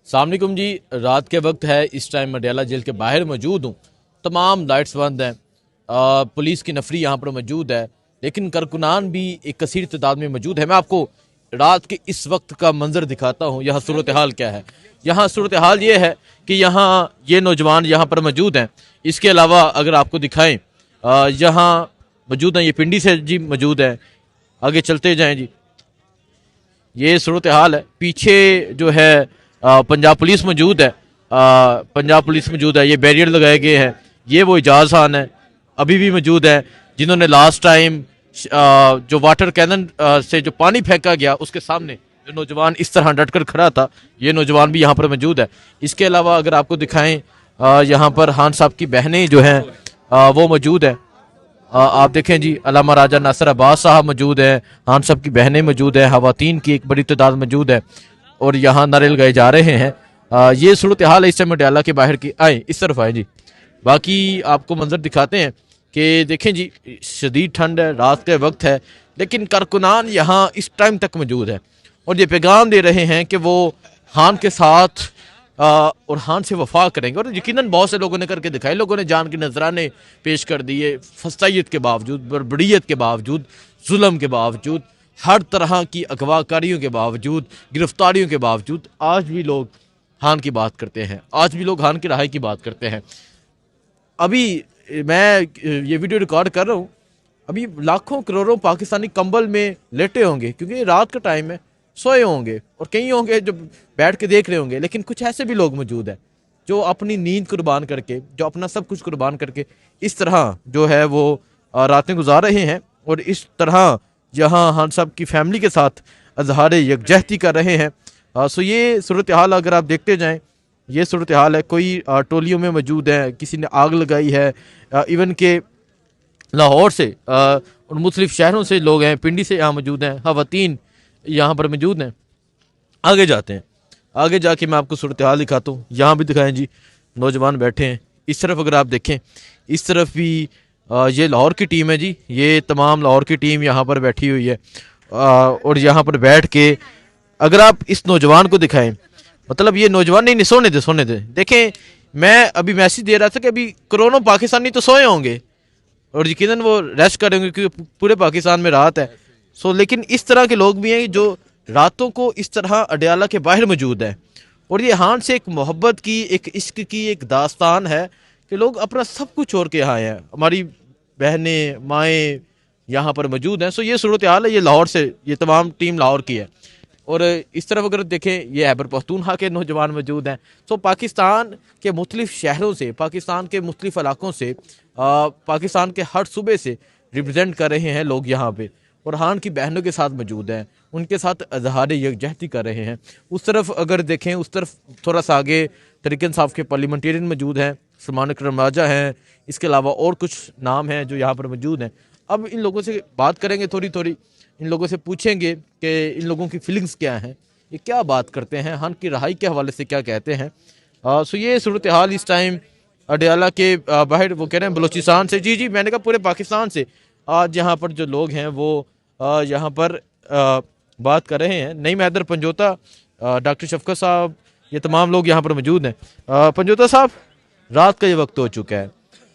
अस्सलामुअलैकुम जी। रात के वक्त है, इस टाइम मडियाला जेल के बाहर मौजूद हूँ। तमाम लाइट्स बंद हैं। पुलिस की नफरी यहाँ पर मौजूद है, लेकिन कारकुनान भी एक कसीर तादाद में मौजूद है। मैं आपको रात के इस वक्त का मंजर दिखाता हूँ। यहाँ सूरत हाल क्या है। यहाँ सूरत हाल ये है कि यहाँ ये नौजवान यहाँ पर मौजूद हैं। इसके अलावा अगर आपको दिखाएं, यहाँ मौजूद हैं, ये पिंडी से जी मौजूद है। आगे चलते जाएं जी। ये सूरत हाल है। पीछे जो है पंजाब पुलिस मौजूद है। पंजाब पुलिस मौजूद है। ये बैरियर लगाए गए हैं। ये वो एजाज खान है, अभी भी मौजूद है, जिन्होंने लास्ट टाइम जो वाटर कैनन से जो पानी फेंका गया उसके सामने जो नौजवान इस तरह डटकर खड़ा था, ये नौजवान भी यहाँ पर मौजूद है। इसके अलावा अगर आपको दिखाएं, यहाँ पर खान साहब की बहनें जो हैं वो मौजूद है। आप देखें जी, अल्लामा राजा नासिर अब्बास साहब मौजूद हैं, खान साहब की बहनें मौजूद हैं, खवातीन की एक बड़ी तादाद मौजूद है और यहाँ नारे लगाए जा रहे हैं। ये सूरत हाल है इस समय मडियाला के बाहर की। आए इस तरफ आए जी। बाकी आपको मंजर दिखाते हैं कि देखें जी, शदीद ठंड है, रात का वक्त है, लेकिन कारकुनान यहाँ इस टाइम तक मौजूद है और ये पैगाम दे रहे हैं कि वो खान के साथ और खान से वफा करेंगे। और यकीनन बहुत से लोगों ने करके दिखाए। लोगों ने जान के नजराने पेश कर दिए। फस्तायत के बावजूद, बर्बरीत के बावजूद, जुल्म के बावजूद, हर तरह की अगवाकारियों के बावजूद, गिरफ्तारियों के बावजूद आज भी लोग खान की बात करते हैं। आज भी लोग खान की रहाई की बात करते हैं। अभी मैं ये वीडियो रिकॉर्ड कर रहा हूँ, अभी लाखों करोड़ों पाकिस्तानी कंबल में लेटे होंगे, क्योंकि रात का टाइम है, सोए होंगे और कई होंगे जो बैठ के देख रहे होंगे। लेकिन कुछ ऐसे भी लोग मौजूद हैं जो अपनी नींद कुर्बान करके, जो अपना सब कुछ कुर्बान करके इस तरह जो है वो रातें गुजार रहे हैं और इस तरह जहां खान साहब की फैमिली के साथ अजहार यकजहती कर रहे हैं। सो ये सूरत हाल अगर आप देखते जाएं, ये सूरत हाल है। कोई टोलियों में मौजूद है, किसी ने आग लगाई है। इवन के लाहौर से और मुख्तलिफ शहरों से लोग हैं, पिंडी से यहाँ मौजूद हैं, खवातीन यहाँ पर मौजूद हैं। आगे जाते हैं, आगे जाके मैं आपको सूरत हाल दिखाता हूँ। यहाँ भी दिखाएं जी, नौजवान बैठे हैं। इस तरफ अगर आप देखें, इस तरफ भी ये लाहौर की टीम है जी। ये तमाम लाहौर की टीम यहाँ पर बैठी हुई है और यहाँ पर बैठ के अगर आप इस नौजवान को दिखाएं, मतलब ये नौजवान नहीं, सोने दे, सोने दे। देखें, मैं अभी मैसेज दे रहा था कि अभी करोड़ों पाकिस्तानी तो सोए होंगे और यकीनन वो रेस्ट करेंगे क्योंकि पूरे पाकिस्तान में रात है। लेकिन इस तरह के लोग भी हैं जो रातों को इस तरह अडयाला के बाहर मौजूद है। और ये हान से एक मोहब्बत की, एक इश्क की एक दास्तान है कि लोग अपना सब कुछ छोड़ के यहाँ आए हैं। हमारी बहनें, माएँ यहाँ पर मौजूद हैं। ये सूरत हाल है। ये लाहौर से, ये तमाम टीम लाहौर की है। और इस तरफ अगर देखें, ये खैबर पख्तूनख्वा के नौजवान मौजूद हैं। पाकिस्तान के मुख्तलिफ शहरों से, पाकिस्तान के मुख्तलिफ इलाकों से, पाकिस्तान के हर सूबे से रिप्रेजेंट कर रहे हैं लोग यहाँ पे और खान की बहनों के साथ मौजूद हैं, उनके साथ अजहार यकजहती कर रहे हैं। उस तरफ अगर देखें, उस तरफ थोड़ा सा आगे तरीके इंसाफ के पार्लियामेंटेरियन मौजूद हैं, सलमान अकरम राजा हैं। इसके अलावा और कुछ नाम हैं जो यहाँ पर मौजूद हैं। अब इन लोगों से बात करेंगे, थोड़ी थोड़ी इन लोगों से पूछेंगे कि इन लोगों की फीलिंग्स क्या हैं, ये क्या बात करते हैं, खान की रहाई के हवाले से क्या कहते हैं। ये सूरत हाल इस टाइम अडयाला के बाहर, वो कह रहे हैं बलूचिस्तान से। जी जी, मैंने कहा पूरे पाकिस्तान से आज यहाँ पर जो लोग हैं वो यहाँ पर बात कर रहे हैं। नईम हैदर पंजोता, डॉक्टर शफकत साहब, ये तमाम लोग यहाँ पर मौजूद हैं। पंजोता साहब, रात का ये वक्त हो चुका है,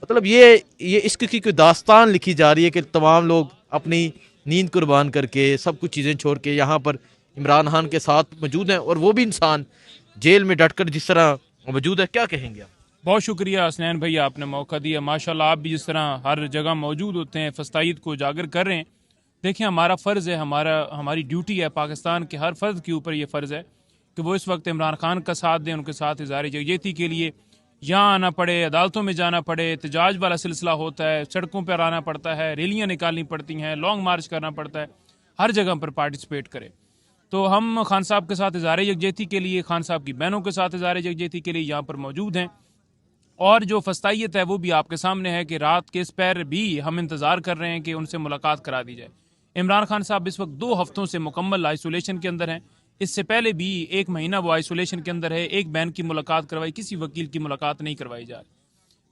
मतलब ये इश्क की कोई दास्तान लिखी जा रही है कि तमाम लोग अपनी नींद कुर्बान करके, सब कुछ चीज़ें छोड़ के यहाँ पर इमरान खान के साथ मौजूद हैं और वो भी इंसान जेल में डटकर जिस तरह मौजूद है। क्या कहेंगे आप? बहुत शुक्रिया हसनैन भाई, आपने मौका दिया। माशाल्लाह, आप भी जिस तरह हर जगह मौजूद होते हैं, फस्तायद को उजागर कर रहे हैं। देखिए, हमारा फ़र्ज़ है, हमारी ड्यूटी है, पाकिस्तान के हर फर्द के ऊपर ये फ़र्ज़ है कि वो इस वक्त इमरान खान का साथ दें, उनके साथ इज़हार यकजहती के लिए यहाँ आना पड़े, अदालतों में जाना पड़े, एहतजाज वाला सिलसिला होता है, सड़कों पर आना पड़ता है, रैलियाँ निकालनी पड़ती हैं, लॉन्ग मार्च करना पड़ता है, हर जगह पर पार्टिसिपेट करें। तो हम खान साहब के साथ इज़हार यकजहती के लिए, खान साहब की बहनों के साथ इज़हार यकजहती के लिए यहाँ पर मौजूद हैं। और जो फस्तायत है वो भी आपके सामने है कि रात के इस पैर भी हम इंतज़ार कर रहे हैं कि उनसे मुलाकात करा दी जाए। इमरान खान साहब इस वक्त 2 हफ्तों से मुकम्मल आइसोलेशन के अंदर हैं। इससे पहले भी 1 महीना वो आइसोलेशन के अंदर है। एक बहन की मुलाकात करवाई, किसी वकील की मुलाकात नहीं करवाई जा रही।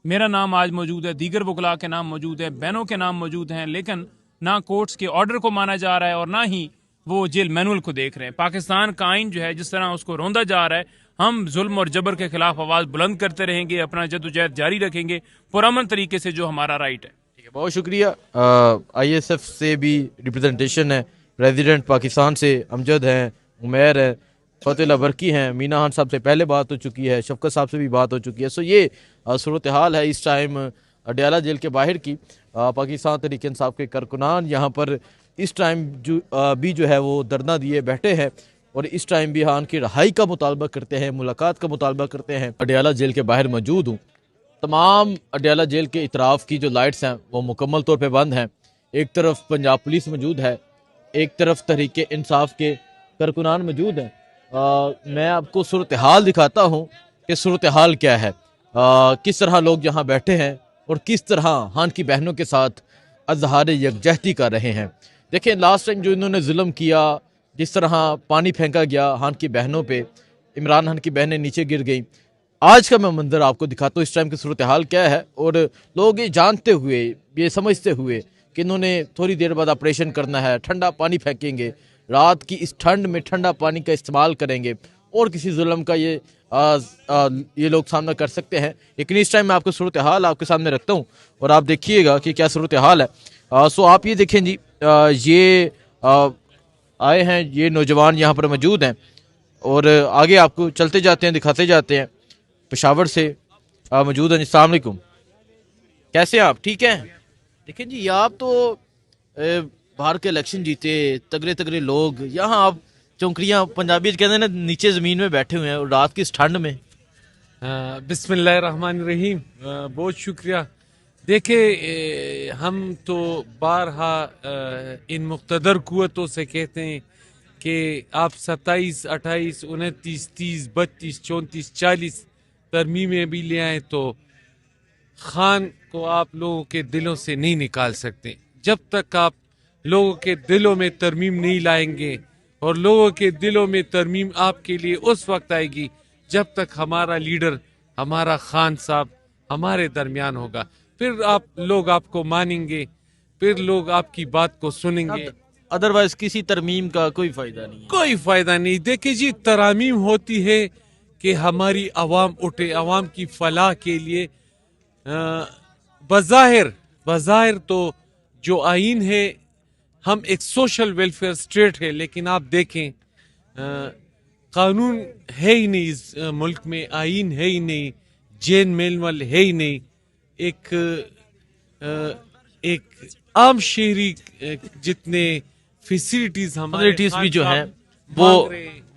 मेरा नाम आज मौजूद है, दीगर वकला के नाम मौजूद है, बहनों के नाम मौजूद हैं, लेकिन ना कोर्ट्स के ऑर्डर को माना जा रहा है और ना ही वो जेल मैनुअल को देख रहे हैं। पाकिस्तान का आइन जो है जिस तरह उसको रौंदा जा रहा है, हम जुल्म और जबर के खिलाफ आवाज़ बुलंद करते रहेंगे, अपना जद्दोजहद जारी रखेंगे पुरअमन तरीके से, जो हमारा राइट है। ठीक है, बहुत शुक्रिया। ISF से भी रिप्रेजेंटेशन है, प्रेसिडेंट पाकिस्तान से अमजद हैं, उमैर हैं, फतेह बरकी हैं, मीना खान साहब से पहले बात हो चुकी है, शफकत साहब से भी बात हो चुकी है। सो ये सूरत हाल है इस टाइम अडयाला जेल के बाहर की। पाकिस्तान तहरीक इंसाफ के कारकुनान यहाँ पर इस टाइम जो है वो धरना दिए बैठे हैं और इस टाइम भी खान की रिहाई का मुतालबा करते हैं, मुलाकात का मुतालबा करते हैं। अडयाला जेल के बाहर मौजूद हूँ। तमाम अडयाला जेल के इतराफ़ की जो लाइट्स हैं वो मुकम्मल तौर पे बंद हैं। एक तरफ पंजाब पुलिस मौजूद है, एक तरफ तहरीक इंसाफ के कारकुनान मौजूद हैं। मैं आपको सूरत हाल दिखाता हूँ कि सूरत हाल क्या है, किस तरह लोग यहाँ बैठे हैं और किस तरह खान की बहनों के साथ अजहार यकजहती कर रहे हैं। देखें, लास्ट टाइम जो इन्होंने जुल्म किया, जिस तरह पानी फेंका गया खान की बहनों पे, इमरान खान की बहनें नीचे गिर गई। आज का मैं मंजर आपको दिखाता हूँ इस टाइम की सूरत हाल क्या है। और लोग ये जानते हुए, ये समझते हुए कि इन्होंने थोड़ी देर बाद ऑपरेशन करना है, ठंडा पानी फेंकेंगे, रात की इस ठंड में ठंडा पानी का इस्तेमाल करेंगे और किसी जुल्म का ये लोग सामना कर सकते हैं। लेकिन इस टाइम मैं आपको सूरत हाल आपके सामने रखता हूँ और आप देखिएगा कि क्या सूरत हाल है। सो आप ये देखें जी, ये आए हैं, ये नौजवान यहाँ पर मौजूद हैं और आगे आपको चलते जाते हैं, दिखाते जाते हैं। पेशावर से मौजूद हैं। अस्सलाम वालेकुम, कैसे हैं आप? ठीक हैं? देखें जी, आप तो बाहर के इलेक्शन जीते, तगड़े तगड़े लोग, यहाँ आप चौंकड़ियाँ, पंजाबी कहते हैं ना, नीचे ज़मीन में बैठे हुए हैं और रात की इस ठंड में। बिस्मिल्लाहिर्रहमानिर्रहीम, बहुत शुक्रिया। देखे, हम तो बारहा इन मुक़्तदर कुव्वतों से कहते हैं कि आप 27, 28, 29, 30, 32, 34, 40 तरमीमें भी ले आए तो खान को आप लोगों के दिलों से नहीं निकाल सकते। जब तक आप लोगों के दिलों में तरमीम नहीं लाएंगे, और लोगों के दिलों में तरमीम आपके लिए उस वक्त आएगी जब तक हमारा लीडर, हमारा खान साहब हमारे दरमियान होगा, फिर लोग आपको मानेंगे, फिर लोग आपकी बात को सुनेंगे। अदरवाइज किसी तरमीम का कोई फायदा नहीं है। कोई फायदा नहीं। देखिए जी, तरामीम होती है कि हमारी आवाम उठे, आवाम की फलाह के लिए। बज़ाहिर तो जो आइन है, हम एक सोशल वेलफेयर स्टेट है, लेकिन आप देखें कानून है ही नहीं इस मुल्क में, आइन है ही नहीं, जेल मैनुअल है ही नहीं। एक आम शहरी जितने फैसिलिटीज भी जो हैं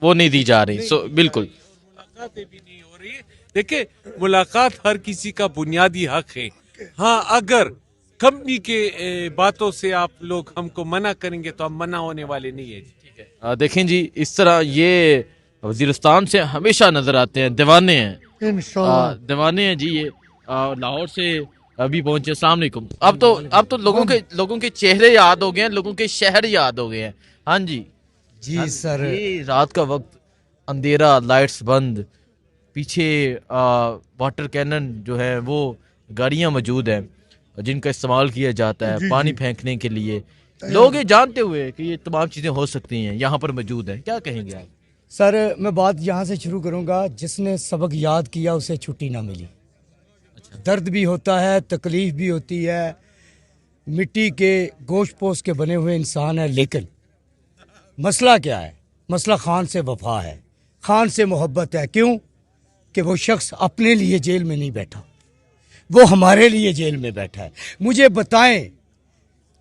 वो नहीं दी जा रही। सो बिल्कुल मुलाकातें भी नहीं हो रही। देखिए, मुलाकात हर किसी का बुनियादी हक है। हाँ, अगर कंपनी के बातों से आप लोग हमको मना करेंगे तो हम मना होने वाले नहीं है। ठीक है। देखें जी, इस तरह ये वजीरिस्तान से हमेशा नजर आते हैं, दीवाने हैं, दीवाने हैं जी। ये लाहौर से अभी पहुंचे। अस्सलाम वालेकुम। अब तो लोगों के चेहरे याद हो गए हैं, लोगों के शहर याद हो गए हैं। हाँ जी जी सर। ये रात का वक्त, अंधेरा, लाइट्स बंद, पीछे वाटर कैनन जो है वो गाड़ियां मौजूद हैं जिनका इस्तेमाल किया जाता है पानी फेंकने के लिए। लोग ये जानते हुए कि ये तमाम चीजें हो सकती हैं यहाँ पर मौजूद हैं, क्या कहेंगे आप? सर, मैं बात यहाँ से शुरू करूँगा, जिसने सबक याद किया उसे छुट्टी ना मिली। अच्छा। दर्द भी होता है, तकलीफ भी होती है, मिट्टी के गोश्त पोस्ट के बने हुए इंसान है, लेकिन मसला क्या है? मसला खान से वफा है, खान से मोहब्बत है। क्यों? कि वो शख्स अपने लिए जेल में नहीं बैठा, वो हमारे लिए जेल में बैठा है। मुझे बताएं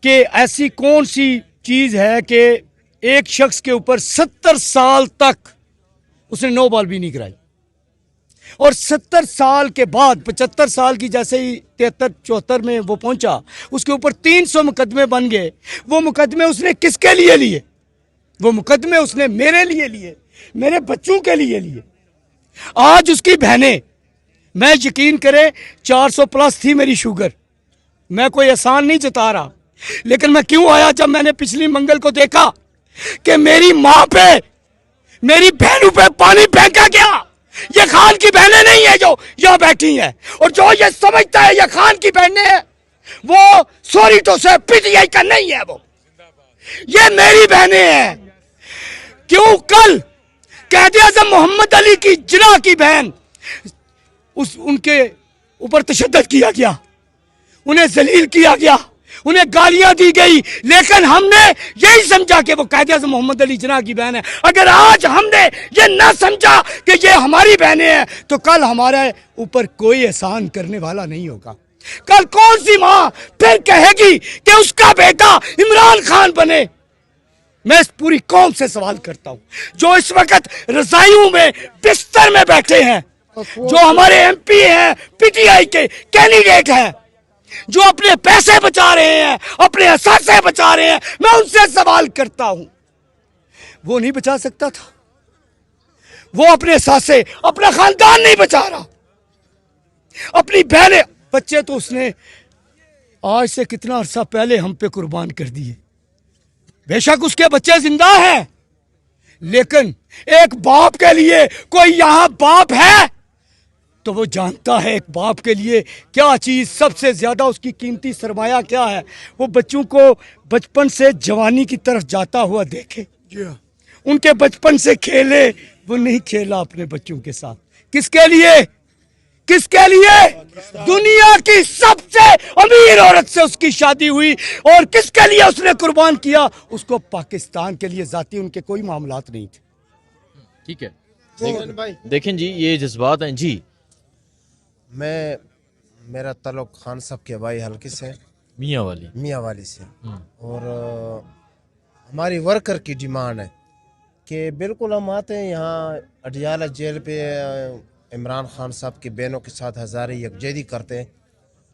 कि ऐसी कौन सी चीज़ है कि एक शख्स के ऊपर 70 साल तक उसने 9 बॉल भी नहीं कराई, और 70 साल के बाद 75 साल की जैसे ही 73-74 में वो पहुंचा, उसके ऊपर 300 मुकदमे बन गए। वो मुकदमे उसने किसके लिए लिए? वो मुकदमे उसने मेरे लिए लिए, मेरे बच्चों के लिए लिए। आज उसकी बहनें, मैं यकीन करें 400 प्लस थी मेरी शुगर, मैं कोई एहसान नहीं जता रहा, लेकिन मैं क्यों आया जब मैंने पिछली मंगल को देखा कि मेरी माँ पे, मेरी बहनों पे पानी फेंका गया। ये खान की बहनें नहीं है जो यहाँ बैठी हैं, और जो ये समझता है ये खान की बहनें हैं, वो सॉरी तो से पीटीआई का नहीं है। वो ये मेरी बहनें हैं, क्यों कल कैद आज़म मोहम्मद अली की जिना की बहन उनके ऊपर तशद्दुद किया गया, उन्हें जलील किया गया, उन्हें गालियां दी गई, लेकिन हमने यही समझा कि वो कायदे आज़म मोहम्मद अली जिना की बहन है। अगर आज हमने ये ना समझा कि ये हमारी बहनें हैं तो कल हमारे ऊपर कोई एहसान करने वाला नहीं होगा। कल कौन सी मां फिर कहेगी कि उसका बेटा इमरान खान बने? मैं इस पूरी कौम से सवाल करता हूं जो इस वक्त रजाइयों में बिस्तर में बैठे हैं, जो हमारे एमपी हैं, पीटीआई के कैंडिडेट हैं, जो अपने पैसे बचा रहे हैं, अपने असासे बचा रहे हैं, मैं उनसे सवाल करता हूं। वो नहीं बचा सकता था? वो अपने असासे, अपना खानदान नहीं बचा रहा, अपनी बहनें, बच्चे तो उसने आज से कितना अरसा पहले हम पे कुर्बान कर दिए। बेशक उसके बच्चे जिंदा हैं, लेकिन एक बाप के लिए कोई यहां बाप है तो वो जानता है एक बाप के लिए क्या चीज सबसे ज्यादा, उसकी कीमती सरमाया क्या है। वो बच्चों को बचपन से जवानी की तरफ जाता हुआ देखे, उनके बचपन से खेले, वो नहीं खेला अपने बच्चों के साथ। किसके लिए? किसके लिए? दुनिया की सबसे अमीर औरत से उसकी शादी हुई, और किसके लिए उसने कुर्बान किया? उसको पाकिस्तान के लिए, जाती उनके कोई मामलात नहीं थे। ठीक है, देखें जी, ये जज्बात हैं जी। मेरा ताल्लुक खान साहब के भाई हल्के से, मियाँ वाली से, और हमारी वर्कर की डिमांड है कि बिल्कुल हम आते हैं यहाँ अडियाला जेल पे, इमरान खान साहब की बहनों के साथ हज़ारे यकजहती करते हैं,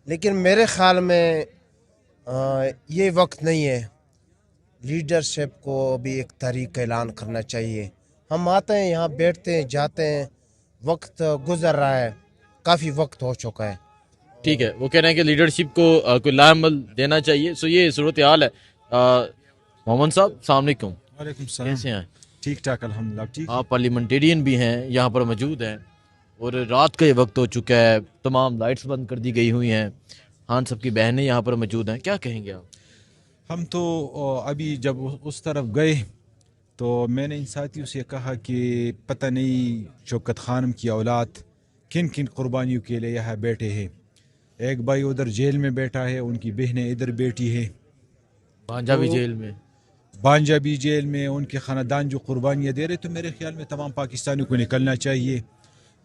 लेकिन मेरे ख्याल में ये वक्त नहीं है। लीडरशिप को भी एक तहरीक का ऐलान करना चाहिए। हम आते हैं यहाँ, बैठते हैं, जाते हैं, वक्त गुजर रहा है, काफ़ी वक्त हो चुका है। ठीक है, वो कह रहे हैं कि लीडरशिप को कोई लामल देना चाहिए। सो ये सूरत हाल है। मोहम्मद साहब, अस्सलाम वालेकुम। वालेकुम सलाम। कैसे हैं? ठीक ठाक अल्हम्दुलिल्लाह। ठीक, आप पार्लियामेंटेरियन भी हैं, यहाँ पर मौजूद हैं, और रात का ये वक्त हो चुका है, तमाम लाइट्स बंद कर दी गई हुई हैं, खान साहब की बहनें यहाँ पर मौजूद हैं, क्या कहेंगे आप? हम तो अभी जब उस तरफ गए तो मैंने इन साथियों से कहा कि पता नहीं शौकत खानम की औलाद किन किन कुर्बानियों के लिए यहाँ बैठे हैं। एक भाई उधर जेल में बैठा है, उनकी बहनें इधर बैठी है, भांजा भी जेल में, भांजा भी जेल में, उनके ख़ानदान जो कुर्बानियाँ दे रहे। तो मेरे ख्याल में तमाम पाकिस्तानियों को निकलना चाहिए।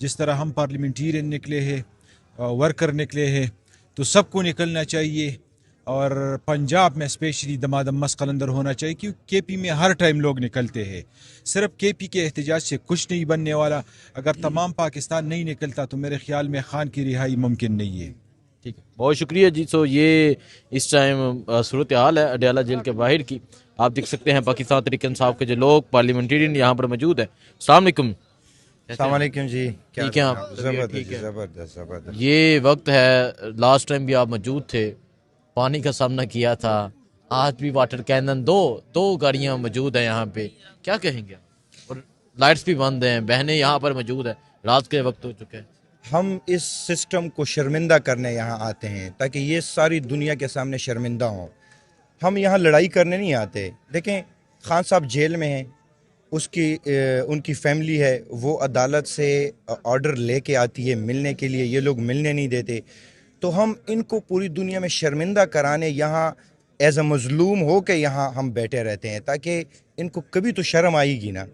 जिस तरह हम पार्लियामेंटेरियन निकले हैं, वर्कर निकले हैं, तो सबको निकलना चाहिए। और पंजाब में स्पेशली दमादम मस कलंदर होना चाहिए, क्योंकि केपी में हर टाइम लोग निकलते हैं। सिर्फ केपी के एहतजाज से कुछ नहीं बनने वाला। अगर तमाम पाकिस्तान नहीं निकलता तो मेरे ख्याल में खान की रिहाई मुमकिन नहीं है। ठीक है, बहुत शुक्रिया जी। सो ये इस टाइम सूरत हाल है अडियाला जेल के बाहर की। आप देख सकते हैं पाकिस्तान तहरीक इंसाफ के जो लोग पार्लियामेंटेरियन यहाँ पर मौजूद है। अस्सलाम वालेकुम। अस्सलाम वालेकुम जी, ठीक है आप? जबरदस्त। ये वक्त है, लास्ट टाइम भी आप मौजूद थे, पानी का सामना किया था, आज भी वाटर कैनन, दो गाड़ियाँ मौजूद हैं यहाँ पे, क्या कहेंगे आप? और लाइट्स भी बंद हैं, बहनें यहाँ पर मौजूद हैं, रात के वक्त हो चुके हैं। हम इस सिस्टम को शर्मिंदा करने यहाँ आते हैं ताकि ये सारी दुनिया के सामने शर्मिंदा हों। हम यहाँ लड़ाई करने नहीं आते। देखें, खान साहब जेल में हैं, उनकी फैमिली है, वो अदालत से ऑर्डर लेके आती है मिलने के लिए, ये लोग मिलने नहीं देते। तो हम इनको पूरी दुनिया में शर्मिंदा कराने यहाँ एज अ मजलूम हो के यहाँ हम बैठे रहते हैं, ताकि इनको कभी तो शर्म आएगी ना।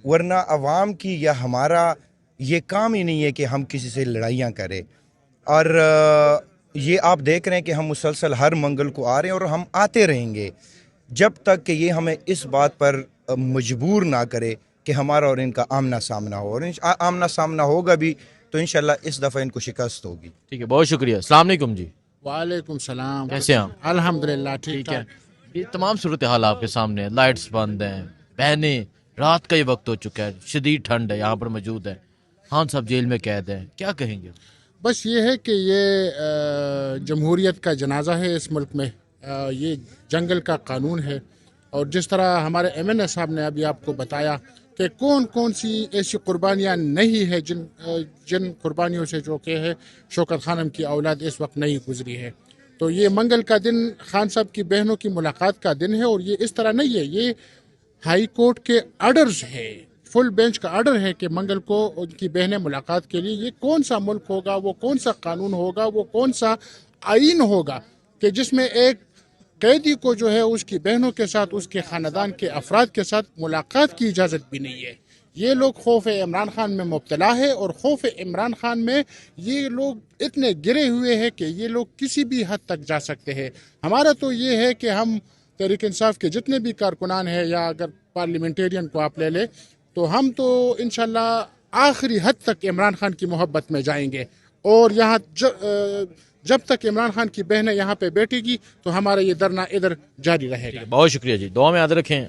वरना अवाम की या हमारा ये काम ही नहीं है कि हम किसी से लड़ाइयाँ करें। और ये आप देख रहे हैं कि हम मुसलसल हर मंगल को आ रहे हैं और हम आते रहेंगे जब तक कि ये हमें इस बात पर मजबूर ना करे कि हमारा और इनका आमना सामना हो। और आमना सामना होगा भी तो इंशाल्लाह इस दफ़ा इनको शिकस्त होगी। ठीक है, बहुत शुक्रिया। अस्सलाम वालेकुम जी। वालेकुम सलाम। कैसे हैं आप? अल्हम्दुलिल्लाह ठीक है। ये तमाम सूरत हाल आपके सामने है, लाइट्स बंद हैं, बहनें, रात का ये वक्त हो चुका है, शदीद ठंड है, यहाँ पर मौजूद है, खान साहब जेल में कैद हैं, क्या कहेंगे? बस ये है कि ये जमहूरियत का जनाजा है इस मुल्क में, ये जंगल का कानून है। और जिस तरह हमारे MNA साहब ने अभी आपको बताया कि कौन कौन सी ऐसी कुर्बानियाँ नहीं है जिन कुर्बानियों से जो कि है शौकत खानम की औलाद इस वक्त नहीं गुजरी है। तो ये मंगल का दिन खान साहब की बहनों की मुलाकात का दिन है, और ये इस तरह नहीं है, ये हाई कोर्ट के ऑर्डर्स है, फुल बेंच का ऑर्डर है कि मंगल को उनकी बहनें मुलाकात के लिए, ये कौन सा मुल्क होगा, वो कौन सा कानून होगा, वो कौन सा आइन होगा कि जिसमें एक कैदी को जो है उसकी बहनों के साथ, उसके ख़ानदान के अफराद के साथ मुलाकात की इजाज़त भी नहीं है। ये लोग खौफ इमरान खान में मुब्तला है और खौफ इमरान खान में ये लोग इतने गिरे हुए हैं कि ये लोग किसी भी हद तक जा सकते हैं। हमारा तो ये है कि हम तहरीक इंसाफ के जितने भी कारकुनान हैं या अगर पार्लियामेंटेरियन को आप ले लें तो हम तो इंशाल्लाह आखिरी हद तक इमरान खान की मोहब्बत में जाएंगे और यहाँ जब तक इमरान खान की बहनें यहाँ पे बैठेगी तो हमारा ये धरना इधर जारी रहेगा। बहुत शुक्रिया जी, दुआ में याद रखें।